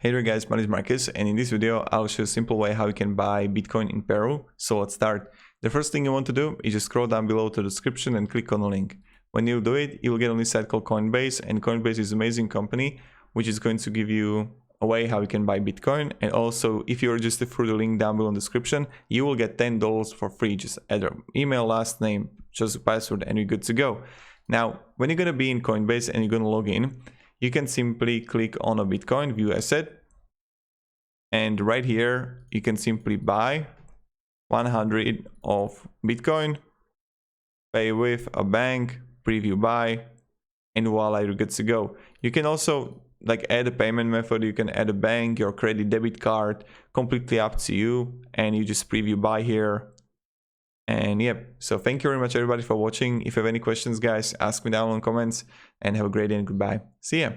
Hey there guys, my name is Marcus, and in this video I'll show you a simple way how you can buy Bitcoin in Peru. So let's start. The first thing you want to do is just scroll down below to the description and click on the link. When you do it, you will get on this site called Coinbase, and Coinbase is an amazing company which is going to give you a way how you can buy Bitcoin. And also, if you register through the link down below in the description, you will get $10 for free. Just add your email, last name, just a password, and you're good to go. Now, when you're going to be in Coinbase and you're going to log in, you can simply click on a Bitcoin, view asset, and right here you can simply buy 100 of Bitcoin, pay with a bank, preview buy, and voila, you're good to go. You can also add a payment method. You can add a bank, your credit debit card, completely up to you, and you just preview buy here. And yep, so thank you very much everybody for watching. If you have any questions guys, ask me down in the comments, and have a great day and goodbye. See ya.